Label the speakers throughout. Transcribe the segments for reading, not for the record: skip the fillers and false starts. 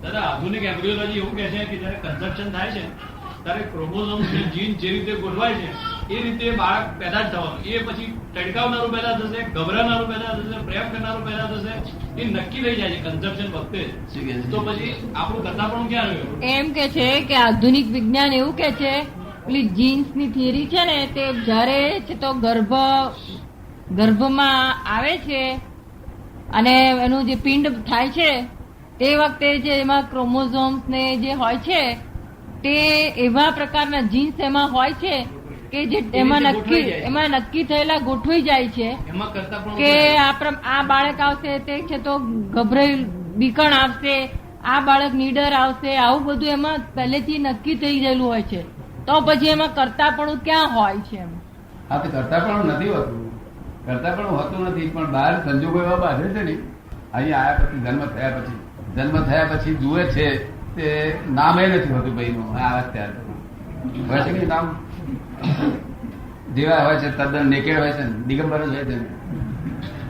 Speaker 1: દાદા આધુનિક એમ્બ્રિયોલોજી એવું કહે છે કે જયારે કન્સેપ્શન થાય છે ત્યારે ક્રોમોઝોમ જીન જે રીતે ગોઠવાય છે એ રીતે બાળક પેદા જ થવાનું. એ પછી ટડકાવનારું પેદા થશે, ગભરાનારું પેદા થશે, પ્રેમ કરનારું પેદા થશે, એ નક્કી થઈ જાય છે કન્સેપ્શન વખતે. તો પછી આપણું કરતા પણ ક્યાં રહ્યું?
Speaker 2: એમ કે છે કે આધુનિક વિજ્ઞાન એવું કે છે પેલી જીન્સ ની થિયરી છે ને તે જયારે છે તો ગર્ભમાં આવે છે અને એનું જે પિંડ થાય છે તે વખતે જે એમાં ક્રોમોઝોમ્સ ને જે હોય છે તે એવા પ્રકારના જીન્સ એમાં હોય છે કે જે એમાં નક્કી થયેલા ગોઠવાઈ જાય છે કે આ બાળક આવશે તે છે તો ગભરાઈ બીકણ આવશે, આ બાળક નીડર આવશે, આવું બધું એમાં પહેલેથી નક્કી થઈ ગયેલું હોય છે. તો પછી એમાં કરતાપણું ક્યાં હોય છે? એમ
Speaker 3: હા, તો કરતાપણું નથી હોતું, કરતાપણું હોતું નથી, પણ બહાર સંજોગો એવા બાંધે છે ને. અહીં આવ્યા પછી જન્મ થયા પછી જુએ છે તે નામ એ નથી હોતું ભાઈનું. આ ત્યારે હોય છે કે નામ જેવા હોય છે તદ્દન નેકેડ હોય છે, દિગંબર જ હોય છે.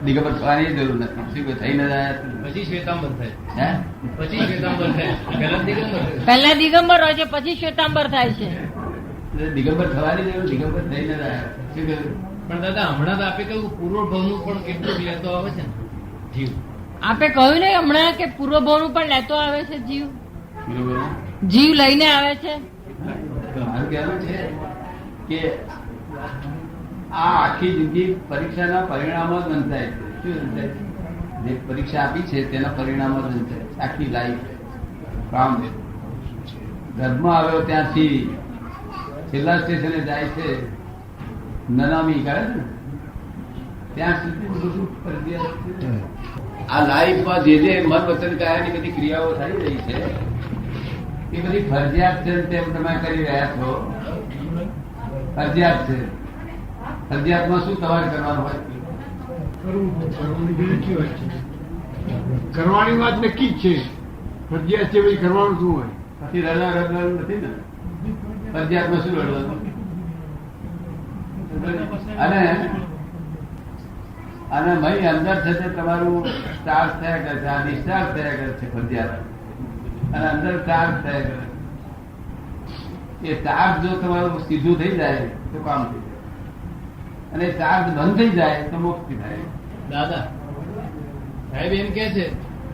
Speaker 3: દિગંબર થવાની જરૂર નથી. શું થઈ ન જાય
Speaker 1: પછી શ્વેતાંબર થાય. પછી શ્વેતાંબર થાય.
Speaker 2: પહેલા દિગંબર હોય છે પછી શ્વેતાંબર થાય છે.
Speaker 3: દિગંબર થવાની જરૂર, દિગંબર થઈ ન જાય. શું કહ્યું?
Speaker 1: પણ દાદા હમણાં તો આપે કહ્યું પૂર્વભાવનું પણ કેટલું લેતો આવે છે ને જીવ.
Speaker 2: આપે કહ્યું ને હમણાં કે પૂર્વભાવનું પણ લેતો આવે છે જીવ, જીવ લઈને આવે છે.
Speaker 3: મારું કહેવું છે કે આ આખી જિંદગી પરીક્ષાના પરિણામો જ બંધાય છે. શું બંધાય છે? જે પરીક્ષા આપી છે તેના પરિણામો જ બંધાય છે. આખી લાઈફ કામ ગર્ભમાં આવ્યો ત્યાંથી છેલ્લા સ્ટેશને જાય છે, નનામી કરે છે ત્યાં સુધી બધું ફરજિયાત છે. આ લાઈફમાં જે જે મન વચન કાયાની બધી ક્રિયાઓ થઈ રહી છે એ બધી ફરજિયાત છે. તેમ તમે કરી રહ્યા છો, ફરજિયાત છે. ફરજિયાતમાં શું તમારે કરવાનું હોય?
Speaker 4: કરવાની વાત નક્કી જ છે. ફરજિયાત છે પછી કરવાનું શું હોય?
Speaker 3: પછી રડવાનું નથી ને. ફરજિયાતમાં શું રડવાનું? અને મય અંદર છે તે તમારું ચાર્જ થયા કરે છે, આ ડિસ્ચાર્જ થયા કરે છે ફરજિયાત. અને અંદર ચાર્જ થયા કરે. એ ચાર્જ જો તમારું સીધું થઈ જાય તો કામ થઈ જાય, અને ચાર્જ બંધ થઈ જાય તો મુક્તિ થાય.
Speaker 1: દાદા સાહેબ એમ કે છે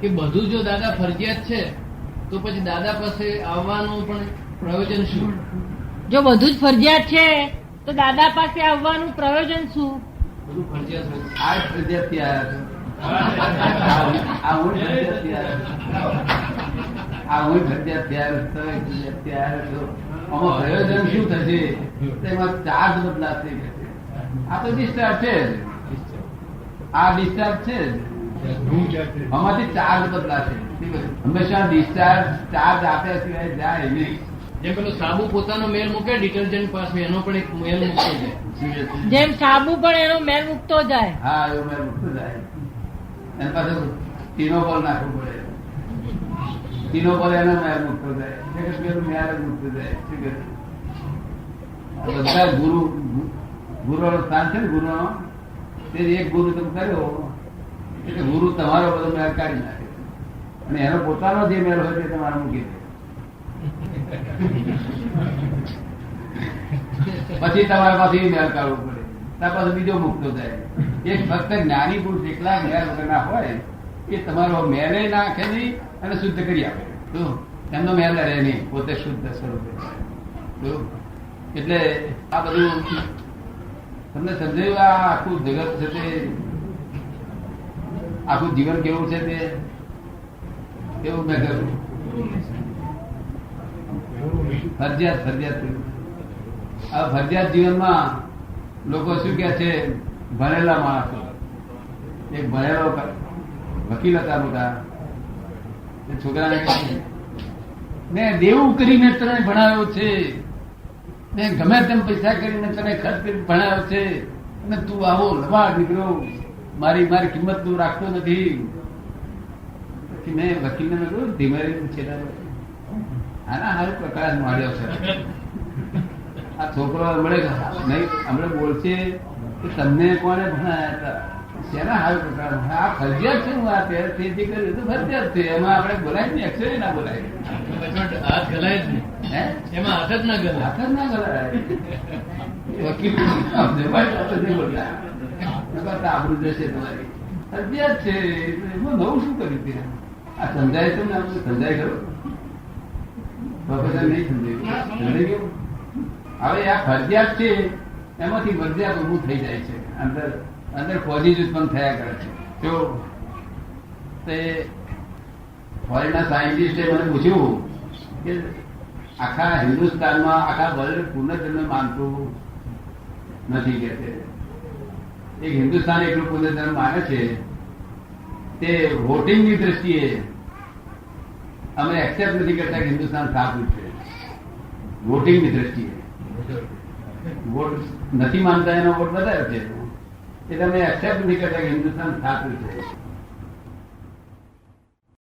Speaker 1: કે બધું જો દાદા ફરજિયાત છે તો પછી દાદા પાસે આવવાનું પણ પ્રયોજન શું?
Speaker 2: જો બધું જ ફરજિયાત છે તો દાદા પાસે આવવાનું પ્રયોજન શું?
Speaker 1: બધું ફરજિયાત હોય.
Speaker 3: આ ફરજિયાત થી આવ્યા છો, આ હું ફરજિયાત થી આવ્યો, આ હું ફરજિયાત થી આવ્યો, ફરજિયાત થી આવ્યો છો. આમાં પ્રયોજન શું થશે? તેમાં ચાર્જ બદલાશે. આ તો ડિસ્ચાર્જ છે, આ ડિસ્ચાર્જ છે, આમાંથી ચાર્જ બદલાશે. હંમેશા ડિસ્ચાર્જ ચાર્જ આપ્યા સિવાય જાય નહીં.
Speaker 1: જેમ પેલો સાબુ પોતાનો મેલ મૂકે ડિટર્જન્ટ પાસે એનો પણ એક મેલ મૂકતો જાય.
Speaker 2: જેમ સાબુ પણ એનો મેલ મૂકતો જાય.
Speaker 3: હા, એવું મેં મૂકતો જાય. એની પાસે ટીનો પર નાખવું પડે. ટીનો પર એનો મેલ મૂકતો જાય. મેલ મૂકતો જાય. શું કહે? બધા ગુરુ સ્થાન છે ને, ગુરુ તે એક ગુરુ તમે કર્યો એટલે ગુરુ તમારો બધો મેળ કાઢી નાખે, અને એનો પોતાનો જે મેળ હોય તે તમારે મૂકી દે. પછી તમારે પાછી મેળ કાઢવું પડે, ત્યાર પાછું બીજો મુકતો જાય. એક ફક્ત જ્ઞાની પુરુષ એકલા મેળ વગરના હોય એ તમારો મેલે નાખે નહીં અને શુદ્ધ કરી આપે. તો એમનો મેલ રહે નહીં, પોતે શુદ્ધ સ્વરૂપે. એટલે આ બધું તમને સમજાયું? આ આખું જગત છે તે, આખું જીવન કેવું છે તે કેવું મેં કહ્યું? ફરજિયાત આ ફરજિયાત જીવનમાં લોકો શું કે છે? ભણેલા માણસો, એક ભણેલો વકીલ હતા મોટા, છોકરાને મેં દેવું કરીને તને ભણાવ્યો છે, મેં ગમે તેમ પૈસા કરીને તને ખર્ચ કરી ભણાવ્યો છે, અને તું આવો લવાડ નીકળ્યો, મારી કિંમત તું રાખતો નથી. પછી મેં વકીલને મેં કહ્યું ધીમે છે આના હારું પ્રકાશ મળ્યો છે. આ છોકરો મળે નહીં, હમણાં બોલશે કે તમને કોને ભણાયા હતા? શેના હાલ પ્રકાર આ ફરજિયાત છે. હું આ તેથી કર્યું તો ફરજિયાત છે. એમાં આપણે બોલાય ને એક્ચુઅલી ના બોલાય.
Speaker 1: હાથ ગલાય જ નહીં.
Speaker 3: હે
Speaker 1: એમાં હાથ જ ના ગલાય.
Speaker 3: હાથ જ ના બોલાય. વકીલ નહીં બોલાય. આબરૂ જશે તમારી. ફરજિયાત છે. એમાં નવું શું કર્યું તે? આ સમજાય તો ને આપણે સમજાય ખરો? પ્રોફેસર નહીં સમજાયું. સમજાઈ ગયું? હવે આ ફરજિયાત છે એમાંથી ફરજિયાત ઊભું થઈ જાય છે. અંદર અંદર ફોજી જ ઉત્પન્ન થયા કરે છે. જો તે ફોરેનના સાયન્ટિસ્ટે મને પૂછ્યું કે આખા હિન્દુસ્તાનમાં આખા વર્લ્ડ પુનર્જન્મ માનતું નથી કે છે. એક હિન્દુસ્તાન એટલું પુનર્જન્મ માને છે તે વોટિંગની દ્રષ્ટિએ અમે એક્સેપ્ટ નથી કરતા કે હિન્દુસ્તાન સાચું છે. વોટિંગની દ્રષ્ટિએ વોટ નથી માનતા એનો વોટ વધારે છે એટલે અમે એક્સેપ્ટ નથી કરતા કે હિન્દુસ્તાન સાચું છે.